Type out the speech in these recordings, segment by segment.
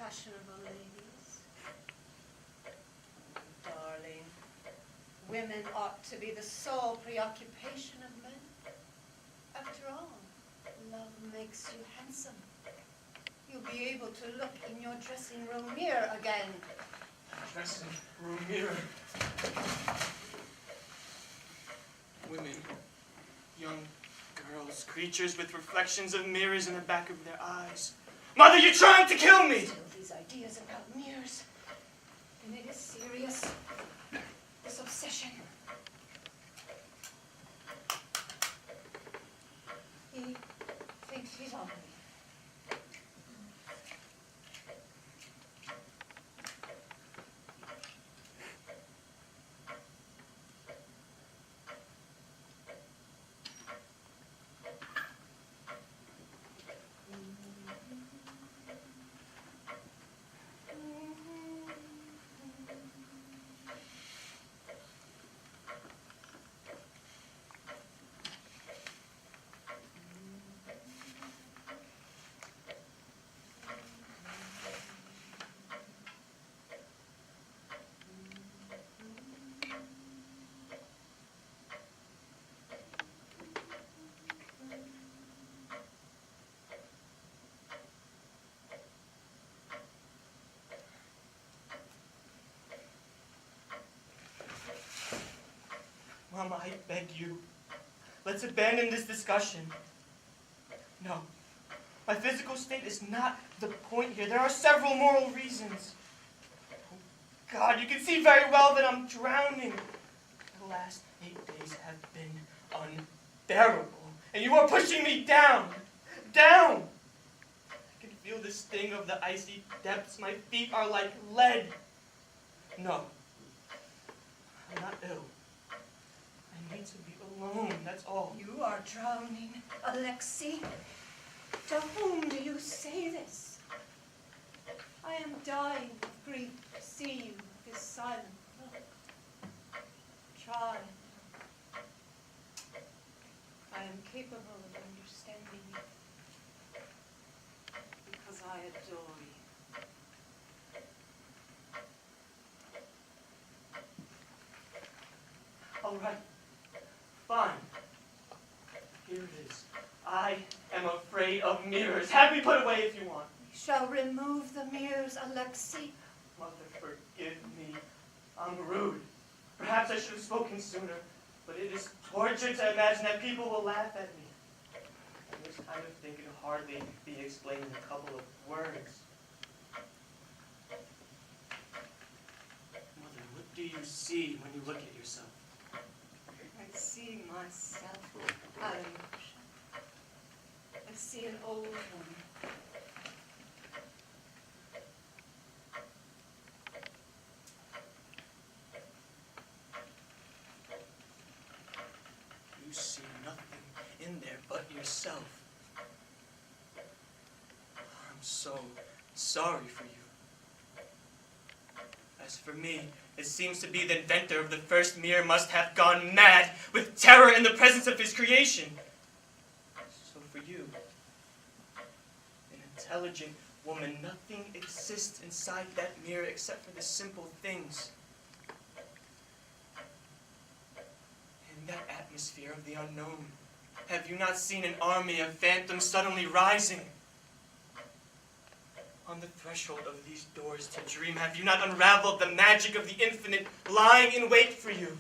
fashionable ladies. Darling, women ought to be the sole preoccupation of men. After all, love makes you handsome. You'll be able to look in your dressing room mirror again. Dressing room mirror. Women, young girls, creatures with reflections of mirrors in the back of their eyes. Mother, you're trying to kill me! Still these ideas about mirrors. And it is serious. This obsession. He thinks he's on me. Mama, I beg you, let's abandon this discussion. No, my physical state is not the point here. There are several moral reasons. Oh, God, you can see very well that I'm drowning. The last 8 days have been unbearable, and you are pushing me down, down. I can feel the sting of the icy depths. My feet are like lead. No, I'm not ill. I need to be alone, that's all. You are drowning, Alexei. To whom do you say this? I am dying of grief to see you with this silent look. Try. I am capable of understanding you because I adore you. All right. Fine. Here it is. I am afraid of mirrors. Have me put away if you want. We shall remove the mirrors, Alexei. Mother, forgive me. I'm rude. Perhaps I should have spoken sooner, but it is torture to imagine that people will laugh at me. And this kind of thing can hardly be explained in a couple of words. Mother, what do you see when you look at yourself? I see myself, Alan. I see an old woman. You see nothing in there but yourself. I'm so sorry for you. As for me, it seems to be the inventor of the first mirror must have gone mad with terror in the presence of his creation. So for you, an intelligent woman, nothing exists inside that mirror except for the simple things. In that atmosphere of the unknown, have you not seen an army of phantoms suddenly rising? On the threshold of these doors to dream, have you not unraveled the magic of the infinite lying in wait for you?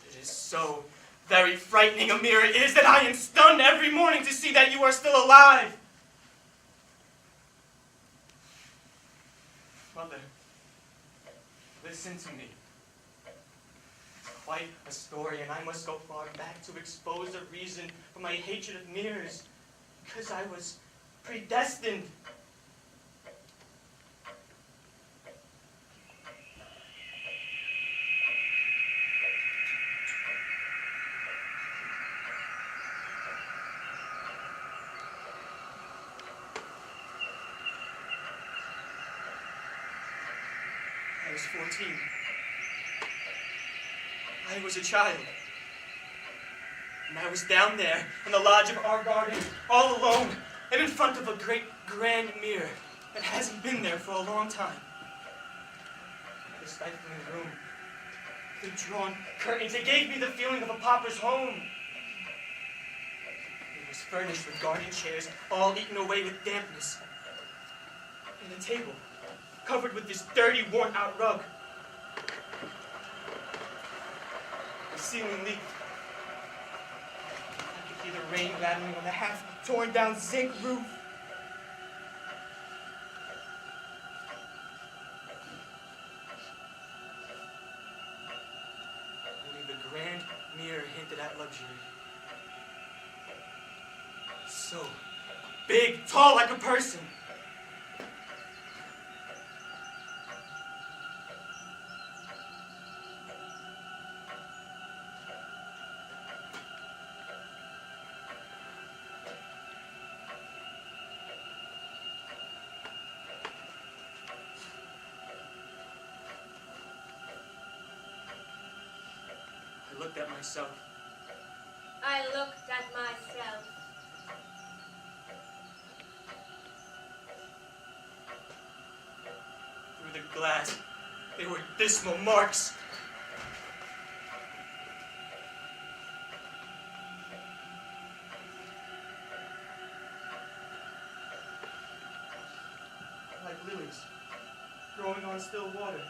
It is so very frightening a mirror it is that I am stunned every morning to see that you are still alive. Mother, listen to me. It's quite a story, and I must go far back to expose the reason for my hatred of mirrors, because I was predestined. I was 14. I was a child. And I was down there in the lodge of our garden, all alone, and in front of a great grand mirror that hasn't been there for a long time. The stifling room, the drawn curtains, it gave me the feeling of a pauper's home. It was furnished with garden chairs, all eaten away with dampness, and a table covered with this dirty, worn-out rug. The ceiling leaked. I could hear the rain rattling on the half-torn-down zinc roof. Only the grand mirror hinted at luxury. So big, tall, like a person. I looked at myself. I looked at myself. Through the glass, there were dismal marks. Like lilies, growing on still water.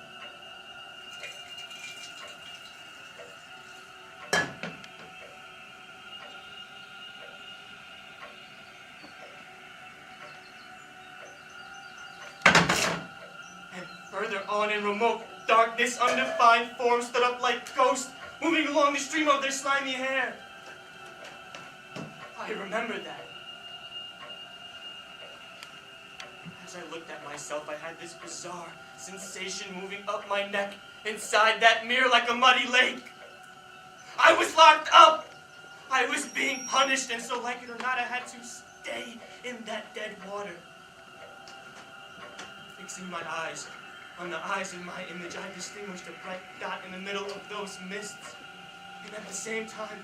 Further on in remote darkness, undefined forms stood up like ghosts, moving along the stream of their slimy hair. I remember that. As I looked at myself, I had this bizarre sensation moving up my neck, inside that mirror like a muddy lake. I was locked up! I was being punished, and so like it or not, I had to stay in that dead water. Fixing my eyes on the eyes in my image, I distinguished a bright dot in the middle of those mists. And at the same time,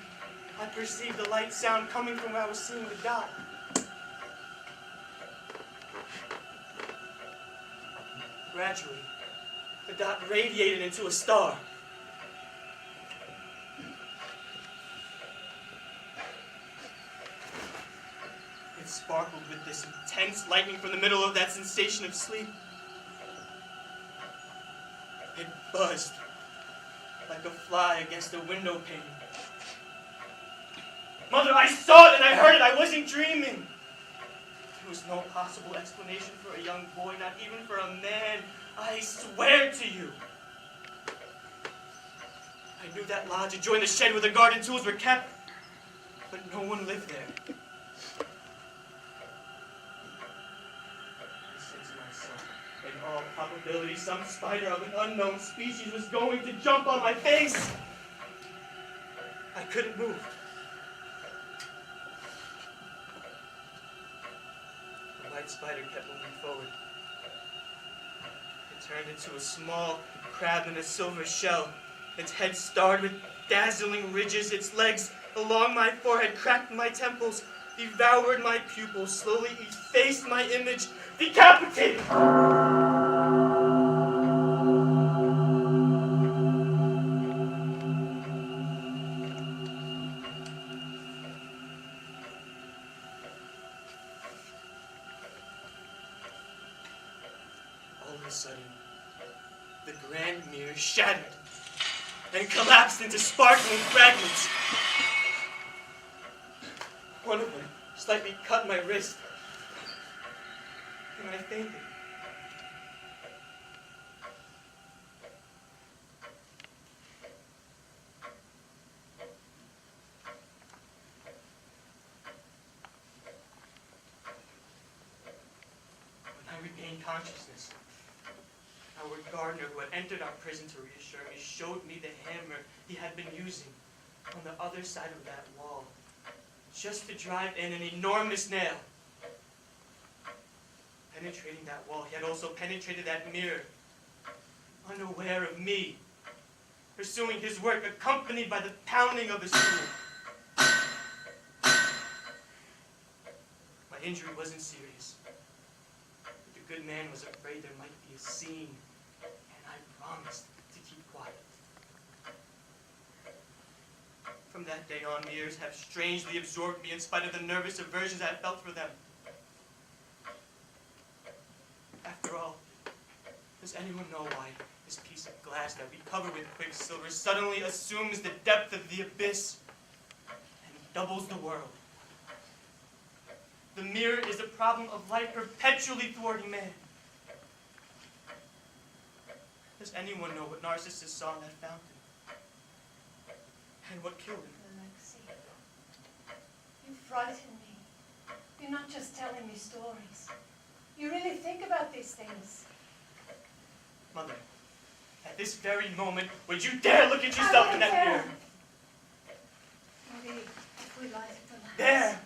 I perceived a light sound coming from where I was seeing the dot. Gradually, the dot radiated into a star. It sparkled with this intense lightning from the middle of that sensation of sleep. It buzzed like a fly against a window pane. Mother, I saw it and I heard it. I wasn't dreaming. There was no possible explanation for a young boy, not even for a man. I swear to you. I knew that lodge adjoined the shed where the garden tools were kept, but no one lived there. In all probability, some spider of an unknown species was going to jump on my face. I couldn't move. The white spider kept moving forward. It turned into a small crab in a silver shell. Its head starred with dazzling ridges. Its legs along my forehead cracked my temples, devoured my pupils, slowly effaced my image, decapitated. All of a sudden, the grand mirror shattered and collapsed into sparkling fragments. One of them slightly cut my wrist, and I fainted. When I regained consciousness, our gardener who had entered our prison to reassure me showed me the hammer he had been using on the other side of that wall, just to drive in an enormous nail. Penetrating that wall, he had also penetrated that mirror. unaware of me, pursuing his work accompanied by the pounding of his tool. My injury wasn't serious, but the good man was afraid there might be a scene, and I promised to keep quiet. From that day on, mirrors have strangely absorbed me in spite of the nervous aversions I felt for them. After all, does anyone know why this piece of glass that we cover with quicksilver suddenly assumes the depth of the abyss and doubles the world? The mirror is a problem of light perpetually thwarting man. Does anyone know what Narcissus saw in that fountain? And what killed him? Alexei, you frighten me. You're not just telling me stories. You really think about these things. Mother, at this very moment, would you dare look at yourself in that mirror? Maybe if we light the lamps. There!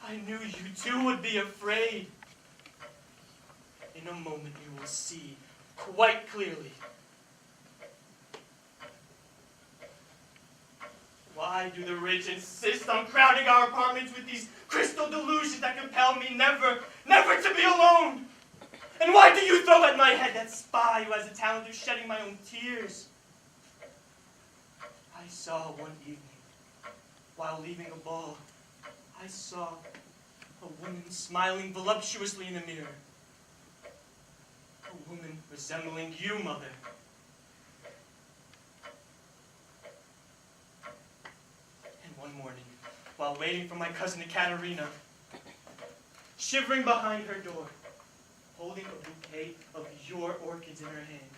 I knew you too would be afraid. In a moment you will see quite clearly. Why do the rich insist on crowding our apartments with these crystal delusions that compel me never to be alone? And why do you throw at my head that spy who has the talent of shedding my own tears? I saw one evening, while leaving a ball, I saw a woman smiling voluptuously in a mirror. A woman resembling you, Mother. And one morning, while waiting for my cousin Ekaterina, shivering behind her door, holding a bouquet of your orchids in her hand,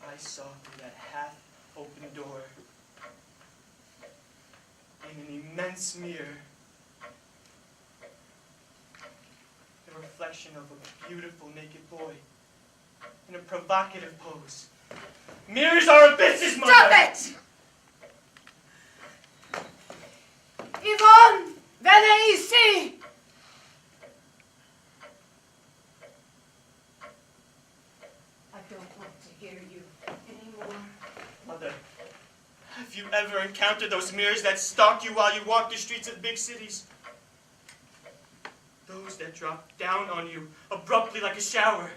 I saw through that half-open door, in an immense mirror, the reflection of a beautiful naked boy in a provocative pose. Mirrors are abysses, Mother! Stop it! Yvonne! Venez ici! I don't want to hear you anymore. Mother, have you ever encountered those mirrors that stalk you while you walk the streets of big cities? Those that drop down on you abruptly like a shower.